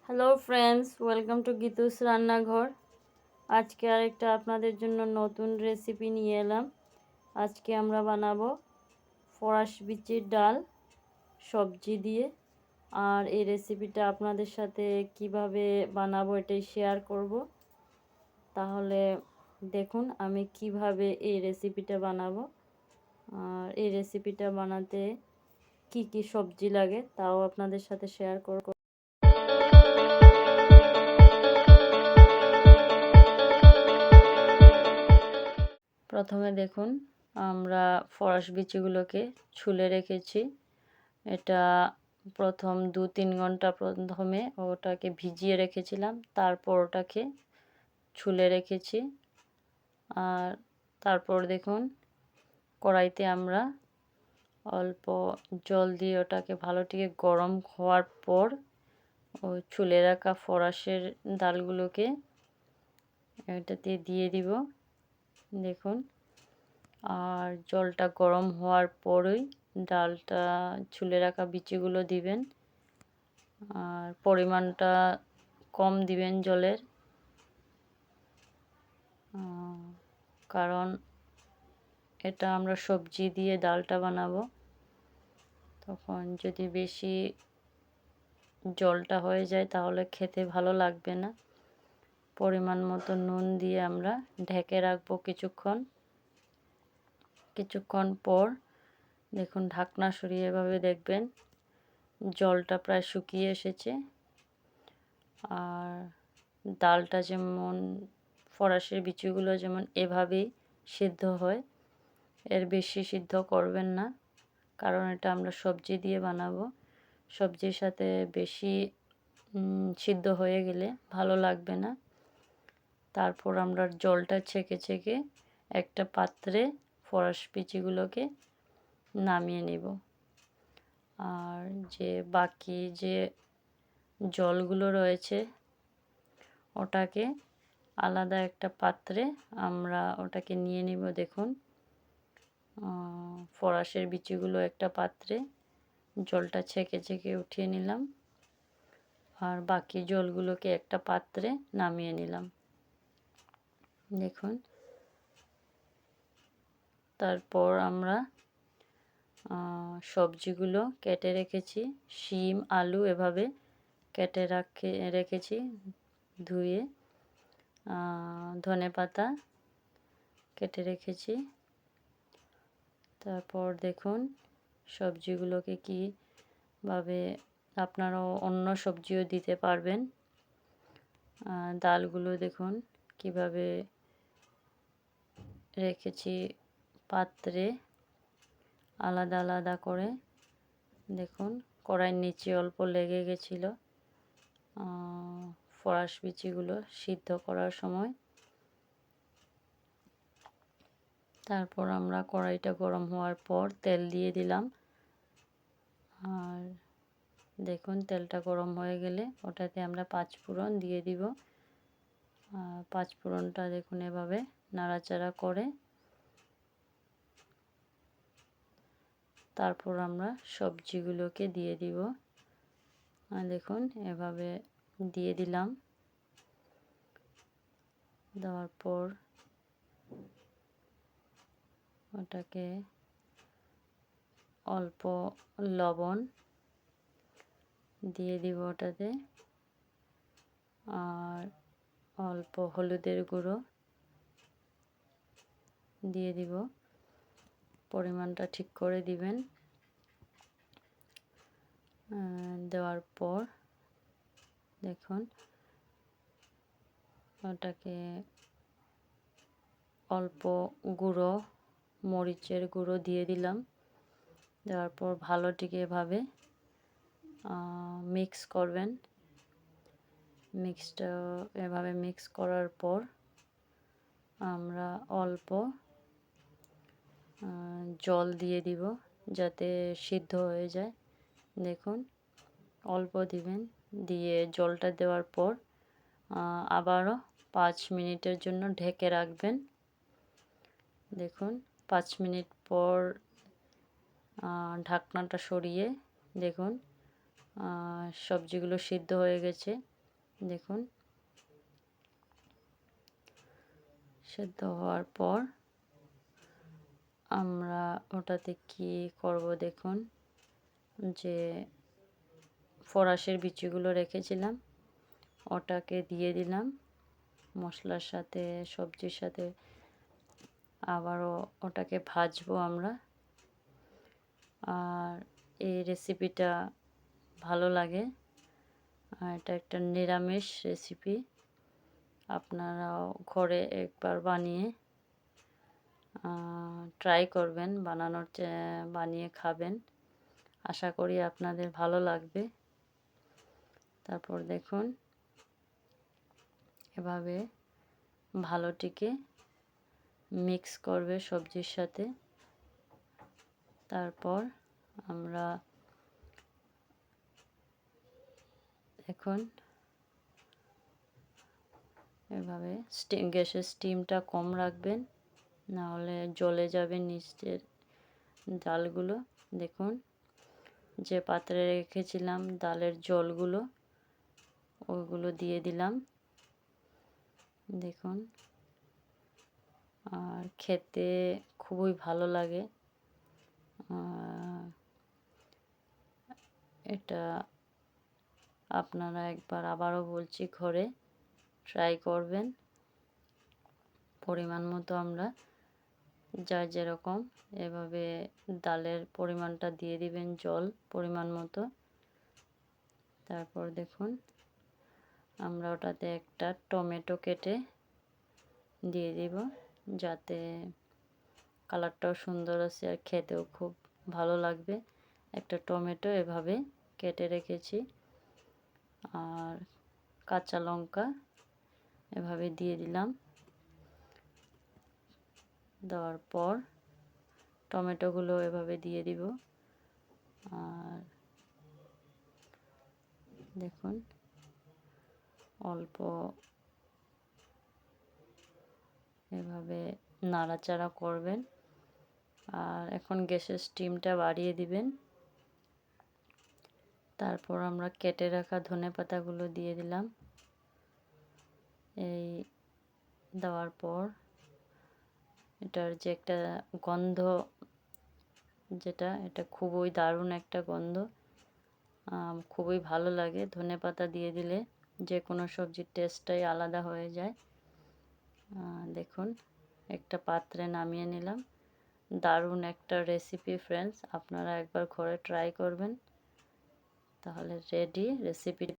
Hello friends, welcome to গীতুস রান্নাঘর। আজকে আরেকটা আপনাদের জন্য নতুন রেসিপি নিয়ে এলাম। আজকে আমরা বানাবো ফরাস বিচির ডাল সবজি দিয়ে। আর এই রেসিপিটা আপনাদের সাথে কিভাবে বানাবো এটাই শেয়ার করব। তাহলে দেখুন আমি কিভাবে এই রেসিপিটা বানাবো। আর এই রেসিপিটা বানাতে কি কি সবজি লাগে তাও আপনাদের সাথে শেয়ার করব। প্রথমে দেখুন আমরা ফরাস বিচিগুলোকে ছুলে রেখেছি। এটা প্রথম 2-3 ঘন্টা প্রথমে ওটাকে ভিজিয়ে রেখেছিলাম, তারপর ওটাকে ছুলে রেখেছি। আর তারপর দেখুন কড়াইতে আমরা অল্প জল দিয়ে ওটাকে ভালোটিকে গরম হওয়ার পর ওই ছুলে রাখা ফরাসের ডালগুলোকে এটাতে দিয়ে দিব। দেখুন, আর জলটা গরম হওয়ার পরই ডালটা ছুলে রাখা বিচিগুলো দিবেন। আর পরিমাণটা কম দিবেন জলের, কারণ এটা আমরা সবজি দিয়ে ডালটা বানাবো। তখন যদি বেশি জলটা হয়ে যায় তাহলে খেতে ভালো লাগবে না। পরিমাণ মতো নুন দিয়ে আমরা ঢেকে রাখবো কিছুক্ষণ পর দেখুন ঢাকনা সরিয়ে এভাবে দেখবেন জলটা প্রায় শুকিয়ে এসেছে। আর ডালটা যেমন ফরাসের বিচিগুলো যেমন এভাবেই সিদ্ধ হয়, এর বেশি সিদ্ধ করবেন না, কারণ এটা আমরা সবজি দিয়ে বানাবো। সবজির সাথে বেশি সিদ্ধ হয়ে গেলে ভালো লাগবে না। তারপর আমরা জলটা ছেঁকে একটা পাত্রে ফরাস বিচিগুলোকে নামিয়ে নেব। আর যে বাকি যে জলগুলো রয়েছে ওটাকে আলাদা একটা পাত্রে আমরা ওটাকে নিয়ে নেব। দেখুন ফরাসের বিচিগুলো একটা পাত্রে জলটা ছেঁকে উঠিয়ে নিলাম, আর বাকি জলগুলোকে একটা পাত্রে নামিয়ে নিলাম। দেখুন, তারপর আমরা সবজিগুলো কেটে রেখেছি, শিম আলু এভাবে কেটে রেখেছি ধুয়ে। ধনেপাতা কেটে রেখেছি। তারপর দেখুন সবজিগুলোকে কীভাবে আপনারাও অন্য সবজিও দিতে পারবেন। ডালগুলো দেখুন কিভাবে রেখেছি পাত্রে আলাদা আলাদা করে। দেখুন কড়াইয়ের নিচে অল্প লেগে গেছিলো ফরাস বিচিগুলো সিদ্ধ করার সময়। তারপর আমরা কড়াইটা গরম হওয়ার পর তেল দিয়ে দিলাম। আর দেখুন তেলটা গরম হয়ে গেলে ওটাতে আমরা 5 ফোড়ন দিয়ে দিব। 5 ফোড়নটা দেখুন এভাবে নাড়াচাড়া করে তারপর আমরা সবজিগুলোকে দিয়ে দিব। দেখুন এভাবে দিয়ে দিলাম। দেওয়ার পর ওটাকে অল্প লবণ দিয়ে দিব ওটাতে, আর অল্প হলুদের গুঁড়ো দিয়ে দিব। পরিমাণটা ঠিক করে দিবেন। দেওয়ার পর দেখুন ওটাকে অল্প গুঁড়ো মরিচের গুঁড়ো দিয়ে দিলাম। দেওয়ার পর ভালোটিকে এভাবে মিক্স করবেন। এভাবে মিক্স করার পর আমরা অল্প জল দিয়ে দিব যাতে সিদ্ধ হয়ে যায়। দেখুন অল্প দিবেন, দিয়ে জলটা দেওয়ার পর আবারও 5 মিনিটের জন্য ঢেকে রাখবেন। দেখুন 5 মিনিট পর ঢাকনাটা সরিয়ে দেখুন সবজিগুলো সিদ্ধ হয়ে গেছে। দেখুন সেদ্ধ হওয়ার পর আমরা ওটাতে কি করব দেখুন, যে ফরাসের বিচিগুলো রেখেছিলাম ওটাকে দিয়ে দিলাম মশলার সাথে, সবজির সাথে। আবারও ওটাকে ভাজবো আমরা। আর এই রেসিপিটা ভালো লাগে, আর এটা একটা নিরামিষ রেসিপি। আপনারাও ঘরে একবার বানিয়ে ট্রাই করবেন, বানিয়ে খাবেন। আশা করি আপনাদের ভালো লাগবে। তারপর দেখুন এভাবে ভালোটিকে মিক্স করবে সবজির সাথে। তারপর আমরা এখন এভাবে গ্যাসের স্টিমটা কম রাখবেন, না হলে জ্বলে যাবে নিচের ডালগুলো। দেখুন যে পাত্রে রেখেছিলাম ডালের জলগুলো, ওইগুলো দিয়ে দিলাম দেখুন। আর খেতে খুবই ভালো লাগে। এটা আপনারা একবার, আবারও বলছি, ঘরে ট্রাই করবেন। পরিমাণ মতো আমরা যার যেরকম এভাবে ডালের পরিমাণটা দিয়ে দিবেন, জল পরিমাণ মতো। তারপর দেখুন আমরা ওটাতে একটা টমেটো কেটে দিয়ে দিব, যাতে কালারটাও সুন্দর আসে আর খেতেও খুব ভালো লাগবে। একটা টমেটো এভাবে কেটে রেখেছি, আর কাঁচা লঙ্কা এভাবে দিয়ে দিলাম। দেওয়ার পর টমেটোগুলো এভাবে দিয়ে দিব। আর দেখুন অল্প এভাবে নাড়াচাড়া করবেন। আর এখন গ্যাসের স্টিমটা বাড়িয়ে দিবেন। তারপর আমরা কেটে রাখা ধনেপাতাগুলো দিয়ে দিলাম। এই দেওয়ার পর এটার যে একটা গন্ধ, এটা খুবই দারুণ একটা গন্ধ, খুবই ভালো লাগে। ধনেপাতা দিয়ে দিলে যে কোনো সবজির টেস্টটাই আলাদা হয়ে যায়। দেখুন একটা পাত্রে নামিয়ে নিলাম। দারুণ একটা রেসিপি ফ্রেন্ডস, আপনারা একবার ঘরে ট্রাই করবেন। তাহলে রেডি রেসিপি।